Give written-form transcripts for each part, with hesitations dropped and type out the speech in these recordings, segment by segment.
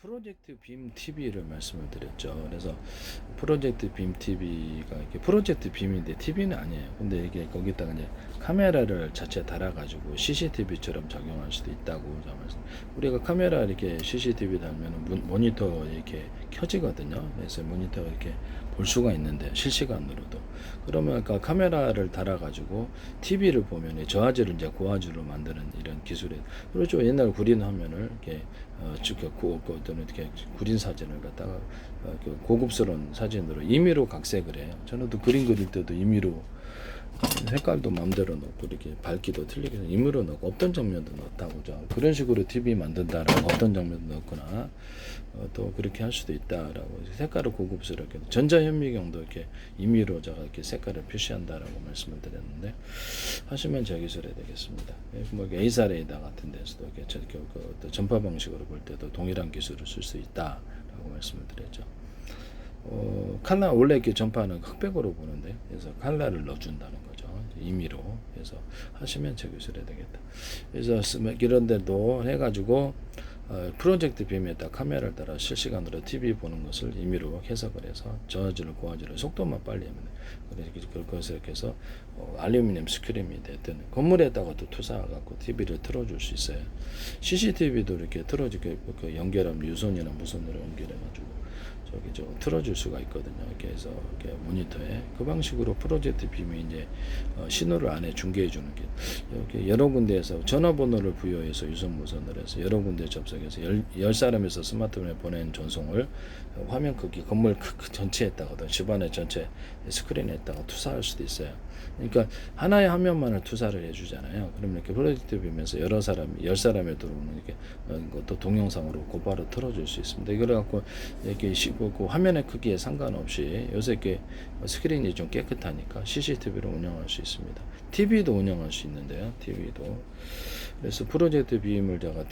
프로젝트 빔 TV를 말씀을 드렸죠. 그래서 프로젝트 빔 TV가 이게 프로젝트 빔인데 TV는 아니에요. 근데 이게 거기다가 이제 카메라를 자체 달아가지고 CCTV처럼 작용할 수도 있다고 말씀. 우리가 카메라 이렇게 CCTV 달면은 모니터 이렇게 켜지거든요. 그래서 모니터가 이렇게 볼 수가 있는데 실시간으로도. 그러면 그 카메라를 달아가지고 TV를 보면 저화질을 이제 고화질로 만드는 이런 기술이 그렇죠. 옛날 구린 화면을 이렇게 또는 이렇게 구린 사진을 갖다가 고급스러운 사진으로 임의로 각색을 해요. 저는 또 그림 그릴 때도 임의로 색깔도 마음대로 넣고 이렇게 밝기도 틀리게 임의로 넣고 없던 장면도 넣었다고죠. 그런 식으로 TV 만든다라고 없던 장면도 넣거나 또 그렇게 할 수도 있다라고 색깔을 고급스럽게 전자현미경도 이렇게 임의로 제가 이렇게 색깔을 표시한다라고 말씀을 드렸는데 하시면 제 기술이 되겠습니다. 뭐 A사 레이더 같은 데서도 이렇게 전파 방식으로 볼 때도 동일한 기술을 쓸 수 있다라고 말씀을 드렸죠. 칼라 원래 이렇게 전파는 흑백으로 보는데 그래서 칼라를 넣어준다는 거죠. 임의로 그래서 하시면 제 기술이 되겠다. 그래서 이런 데도 해가지고 프로젝트 빔에다 카메라를 따라 실시간으로 TV 보는 것을 임의로 해석을 해서 저화질을 고화질을 속도만 빨리 하면 그것을 이렇게 해서 알루미늄 스크림이 됐든 건물에다가 또 투사해갖고 TV를 틀어줄 수 있어요. CCTV도 이렇게 틀어지게 그 연결하면 유선이나 무선으로 연결해가지고 저기 틀어줄 수가 있거든요. 이렇게 해서 이렇게 모니터에 그 방식으로 프로젝트 빔이 이제 신호를 안에 중계해 주는 게 이렇게 여러 군데에서 전화번호를 부여해서 유선 무선을 해서 여러 군데 접속해서 열 사람에서 스마트폰에 보낸 전송을 화면 크기 건물 전체에다가 집안의 전체 스크린에다가 투사할 수도 있어요. 그러니까 하나의 화면만을 투사를 해주잖아요. 그러면 이렇게 프로젝트 빔에서 여러 사람, 10사람에 들어오는 이렇게 것도 동영상으로 곧바로 틀어줄 수 있습니다. 이걸 갖고 이렇게 그 화면의 크기에 상관없이 요새 이렇게 스크린이 좀 깨끗하니까 CCTV로 운영할 수 있습니다. TV도 운영할 수 있는데요. TV도. 그래서 프로젝트 빔을 제가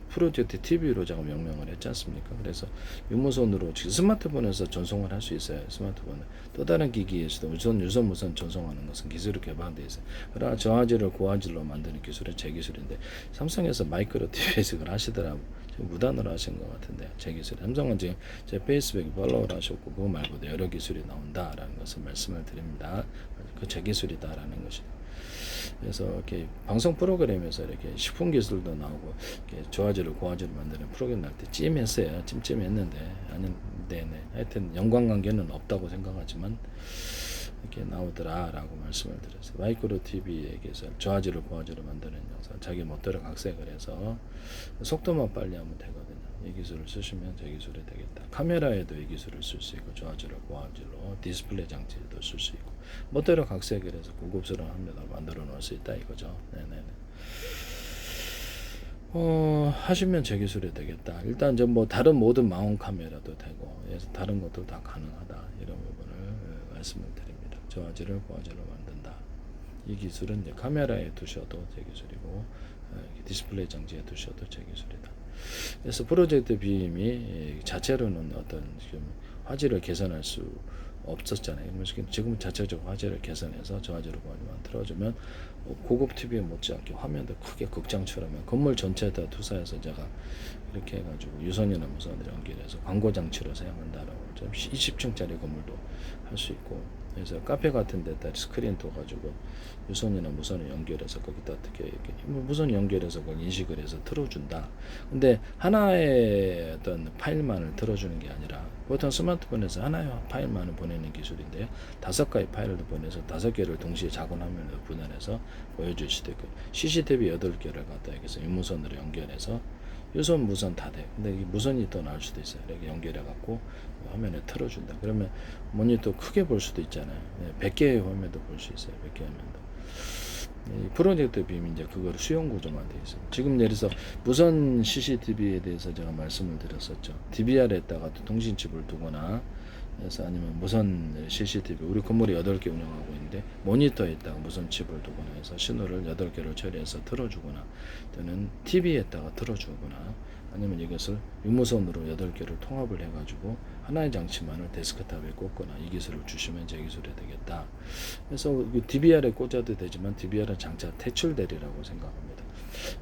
프로젝트 TV로 제가 명명을 했지 않습니까? 그래서 유무선으로 지금 스마트폰에서 전송을 할 수 있어요. 스마트폰은. 또 다른 기기에서도 유선 무선 전송하는 것은 기술이 개발되어 있어요. 그러나 저화질을 고화질로 만드는 기술은 제 기술인데 삼성에서 마이크로 TV에서 그걸 하시더라고요. 무단으로 하신 것 같은데 제 기술 삼성은 지금 제 페이스북에 팔로우를 하셨고 그거 말고도 여러 기술이 나온다라는 것을 말씀을 드립니다. 그 제 기술이다라는 것이. 그래서 이렇게 방송 프로그램에서 이렇게 식품 기술도 나오고 이렇게 저화질을 고화질을 만드는 프로그램 날 때 찜했어요. 찜했는데 아닌데 하여튼 연관관계는 없다고 생각하지만 이렇게 나오더라라고 말씀을 드렸어요. 마이크로 TV에게서 저화질을 고화질을 만드는 영상 자기 멋대로 각색을 해서 속도만 빨리 하면 되거든요. 이 기술을 쓰시면 제 기술이 되겠다. 카메라에도 이 기술을 쓸 수 있고 저화질을 고화질로 디스플레이 장치도 쓸 수 있고 멋대로 각색을 해서 고급스러운 화면을 만들어 놓을 수 있다 이거죠. 네네네. 하시면 제 기술이 되겠다. 일단 뭐 다른 모든 망원 카메라도 되고 그래서 다른 것도 다 가능하다 이런 부분을 말씀을 드립니다. 저화질을 고화질로 만든다. 이 기술은 이제 카메라에 두셔도 제 기술이고 디스플레이 장치에 두셔도 제 기술이다. 그래서 프로젝트 빔이 자체로는 어떤 지금 화질을 개선할 수 없었잖아요. 지금 자체적 화질을 개선해서 저화질을 고화질만 틀어주면 고급 TV에 못지않게 화면도 크게 극장처럼 건물 전체에다 투사해서 제가 이렇게 해가지고 유선이나 무선을 연결해서 광고 장치로 사용한다라고 20층짜리 건물도 할 수 있고 그래서 카페 같은 데다 스크린 둬가지고 유선이나 무선을 연결해서 거기다 어떻게 이렇게 무선 연결해서 그걸 인식을 해서 틀어준다. 근데 하나의 어떤 파일만을 틀어주는 게 아니라 보통 스마트폰에서 하나의 파일만을 보내는 기술인데요. 5개의 파일을 보내서 5개를 동시에 작은 화면으로 분할해서 보여줄 수도 있고 CCTV 8개를 갖다 여기서 유무선으로 연결해서 유선 무선 다 돼. 근데 이 무선이 더 나을 수도 있어요. 이렇게 연결해 갖고 화면에 틀어준다. 그러면 모니터 크게 볼 수도 있잖아요. 100개의 화면도 볼 수 있어요. 100개 화면도. 이 프로젝트 빔이 이제 그걸 수용 구조만 돼 있어요. 지금 예를 들어서 무선 CCTV에 대해서 제가 말씀을 드렸었죠. DVR에다가 통신칩을 두거나 그래서 아니면 무선 CCTV 우리 건물이 8개 운영하고 있는데 모니터에다가 무선 칩을 두거나 해서 신호를 8개를 처리해서 틀어주거나 또는 TV에다가 틀어주거나 아니면 이것을 유무선으로 8개를 통합을 해가지고 하나의 장치만을 데스크탑에 꽂거나 이 기술을 주시면 제 기술이 되겠다. 그래서 DVR에 꽂아도 되지만 DVR은 장차 퇴출되리라고 생각합니다.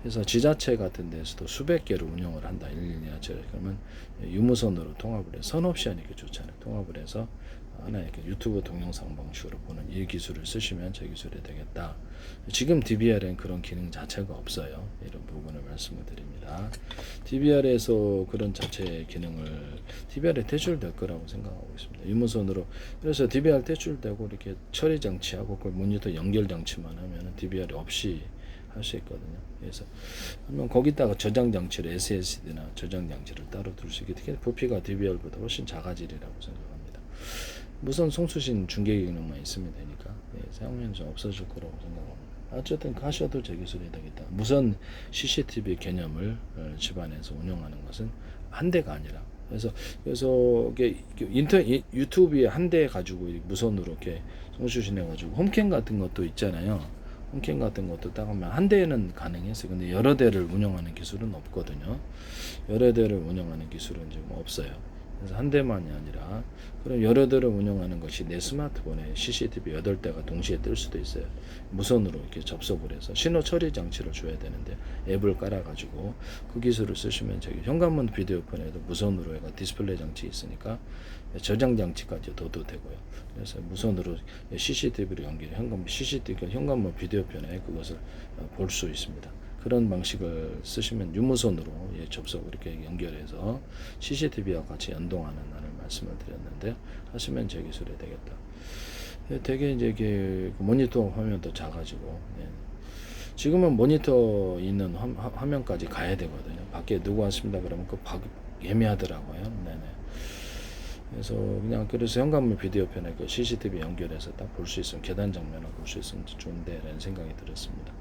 그래서 지자체 같은 데서도 수백 개를 운영을 한다. 112냐. 그러면 유무선으로 통합을 해서 선옵션이 이렇게 좋잖아요. 통합을 해서 하나 이렇게 유튜브 동영상 방식으로 보는 이 기술을 쓰시면 저 기술이 되겠다. 지금 DVR엔 그런 기능 자체가 없어요. 이런 부분을 말씀을 드립니다. DVR에서 그런 자체의 기능을 DVR에 퇴출될 거라고 생각하고 있습니다. 유무선으로. 그래서 DVR 퇴출되고 이렇게 처리 장치하고 그 모니터 연결 장치만 하면 DVR 없이 할 수 있거든요. 그래서 하면 거기다가 저장 장치를 SSD나 저장 장치를 따로 둘 수 있게, 특히 부피가 DVR보다 훨씬 작아지리라고 생각합니다. 무선 송수신 중계 기능만 있으면 되니까 사용료는 좀 없어질 거라고 생각합니다. 어쨌든 하셔도 제 기술이 되겠다. 무선 CCTV 개념을 집안에서 운영하는 것은 한 대가 아니라, 그래서 이게 유튜브에 한 대 가지고 무선으로 이렇게 송수신해 가지고 홈캠 같은 것도 있잖아요. 홈캠 같은 것도 딱 하면 한 대는 가능했어요. 근데 여러 대를 운영하는 기술은 없거든요. 여러 대를 운영하는 기술은 지금 없어요. 그래서 한 대만이 아니라 그럼 여러 대를 운영하는 것이 내 스마트폰에 CCTV 8대가 동시에 뜰 수도 있어요. 무선으로 이렇게 접속을 해서 신호 처리 장치를 줘야 되는데 앱을 깔아가지고 그 기술을 쓰시면 저기 현관문 비디오폰에도 무선으로 해가 디스플레이 장치 있으니까 저장 장치까지 둬도 되고요. 그래서 무선으로 CCTV를 연결해 현관문 비디오폰에 그것을 볼 수 있습니다. 그런 방식을 쓰시면 유무선으로 접속을 이렇게 연결해서 CCTV와 같이 연동하는 나를 말씀을 드렸는데 하시면 제 기술이 되겠다. 되게 이제 이게 모니터 화면도 작아지고, 지금은 모니터 있는 화면까지 가야 되거든요. 밖에 누구 왔습니다 그러면 예매하더라고요. 네네. 그래서 그래서 현관문 비디오편에 그 CCTV 연결해서 딱 볼 수 있으면, 계단 장면을 볼 수 있으면 좋은데라는 생각이 들었습니다.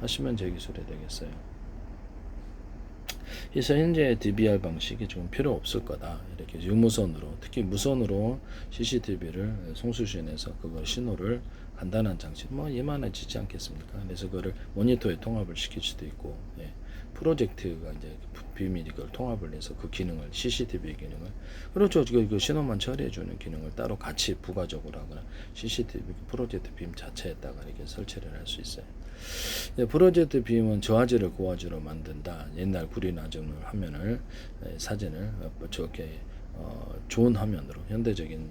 하시면 제 기술이 되겠어요. 그래서 현재 DVR 방식이 좀 필요 없을 거다. 이렇게 유무선으로, 특히 무선으로 CCTV를 송수신해서 그거 신호를 간단한 장치, 이만해지지 않겠습니까? 그래서 그거를 모니터에 통합을 시킬 수도 있고, 프로젝트가 이제 비밀 이걸 통합을 해서 그 기능을, CCTV 기능을, 그렇죠. 그 신호만 처리해주는 기능을 따로 같이 부가적으로 하거나 CCTV 프로젝트 빔 자체에다가 이렇게 설치를 할 수 있어요. 프로젝트 빔은 저화질을 고화질로 만든다. 옛날 구리 나중을 화면을, 사진을 저렇게 좋은 화면으로, 현대적인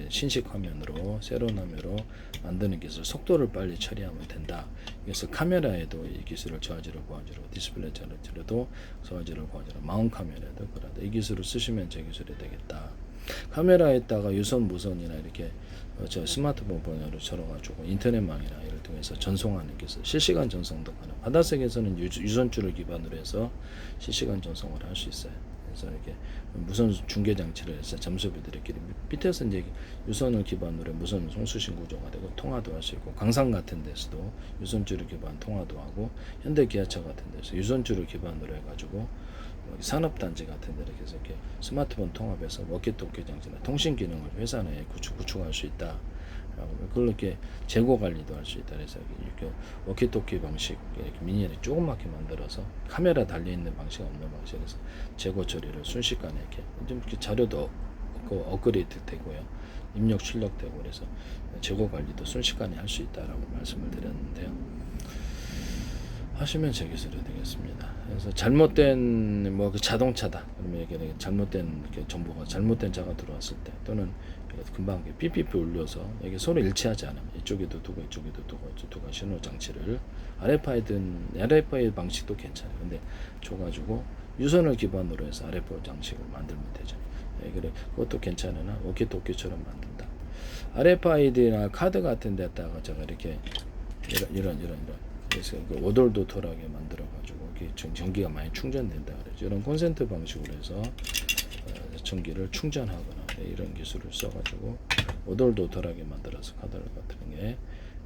신식 화면으로, 새로운 화면으로 만드는 기술, 속도를 빨리 처리하면 된다. 그래서 카메라에도 이 기술을 저화질을 고화질로, 디스플레이 처리도 저화질을 고화질로, 마운트 카메라에도 그러다. 이 기술을 쓰시면 제 기술이 되겠다. 카메라에다가 유선 무선이나 이렇게 저 스마트폰 번호로 걸어가지고 인터넷망이나 이를 통해서 전송하는 기술, 실시간 전송도 가능. 바닷속에서는 유선줄을 기반으로 해서 실시간 전송을 할 수 있어요. 그래서 이렇게 무선 중계 장치를 해서 잠수부들끼리 밑에서 이제 유선을 기반으로 무선 송수신 구조가 되고 통화도 할 수 있고, 강산 같은 데서도 유선줄을 기반 통화도 하고, 현대 기아차 같은 데서 유선줄을 기반으로 해가지고 산업단지 같은 데 이렇게 해서 이렇게 스마트폰 통합해서 워키토키 장치나 통신 기능을 회사 내에 구축할 수 있다. 그걸 이렇게 재고 관리도 할 수 있다. 그래서 이렇게 워키토키 방식, 이렇게 미니를 조그맣게 만들어서 카메라 달려 있는 방식 없는 방식에서 재고 처리를 순식간에 이렇게 좀 이렇게 자료도 업그레이드 되고요. 입력 출력되고, 그래서 재고 관리도 순식간에 할 수 있다라고 말씀을 드렸는데요. 하시면 제 기술이 되겠습니다. 그래서 잘못된 그 자동차다. 그러면 이게 잘못된 정보가, 잘못된 자가 들어왔을 때, 또는 금방 삐삐삐 울려서 이게 서로 일치하지 않으면 이쪽에도 두고 이쪽에도 두고 신호 장치를 RFID 방식도 괜찮아요. 근데 줘가지고 유선을 기반으로 해서 RFID 장식을 만들면 되죠. 그래 그것도 괜찮으나 워키토키처럼 만든다. RFID나 카드 같은 데다가 제가 이렇게 이런 그래서 오돌도돌하게 만들어가지고 전기가 많이 충전된다 그러죠. 이런 콘센트 방식으로 해서 전기를 충전하거나 이런 기술을 써가지고 오돌도돌하게 만들어서 카드를 같은 게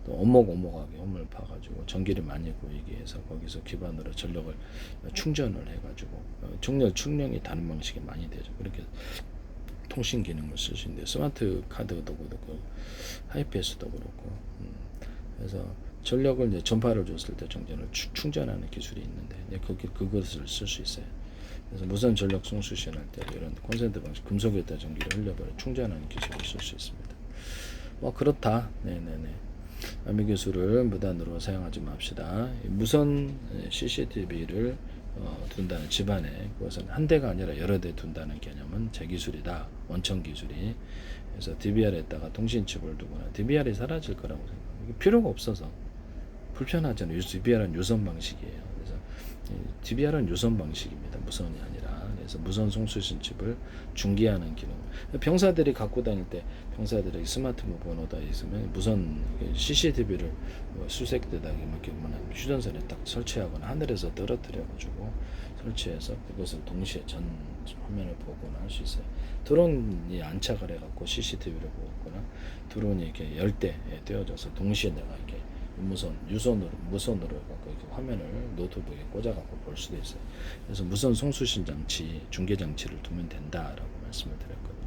또 오목오목하게 홈을 파가지고 전기를 많이 구이게 해서 거기서 기반으로 전력을 충전을 해가지고 정렬 충전이 다른 방식이 많이 되죠. 그렇게 통신 기능을 쓸 수 있는데, 스마트 카드도 그렇고 하이패스도 그렇고, 그래서 전력을 이제 전파를 줬을 때 전기를 충전하는 기술이 있는데, 그것을 쓸 수 있어요. 그래서 무선 전력 송수신할 때 이런 콘센트 방식, 금속에다 전기를 흘려버려 충전하는 기술을 쓸 수 있습니다. 그렇다. 네네네. 암호 기술을 무단으로 사용하지 맙시다. 무선 CCTV를 둔다는 집안에 그것은 한 대가 아니라 여러 대 둔다는 개념은 제 기술이다. 원천 기술이. 그래서 DVR에다가 통신칩을 두거나 DVR이 사라질 거라고 생각합니다. 필요가 없어서 불편하잖아요. DVR은 유선 방식이에요. 그래서 DVR은 유선 방식입니다. 무선이 아니라. 그래서 무선 송수신 칩을 중계하는 기능. 병사들이 갖고 다닐 때 병사들에게 스마트폰 번호다 있으면 무선 CCTV를 수색대다 이렇게 휴전선에 딱 설치하거나 하늘에서 떨어뜨려 가지고 설치해서 그것을 동시에 전 화면을 보거나 할 수 있어요. 드론이 안착을 해갖고 CCTV를 보거나 드론이 이렇게 열대에 띄워져서 동시에 내가 이렇게 무선으로 갖고 이렇게 화면을 노트북에 꽂아갖고 볼 수도 있어요. 그래서 무선 송수신 장치, 중계 장치를 두면 된다라고 말씀을 드렸거든요.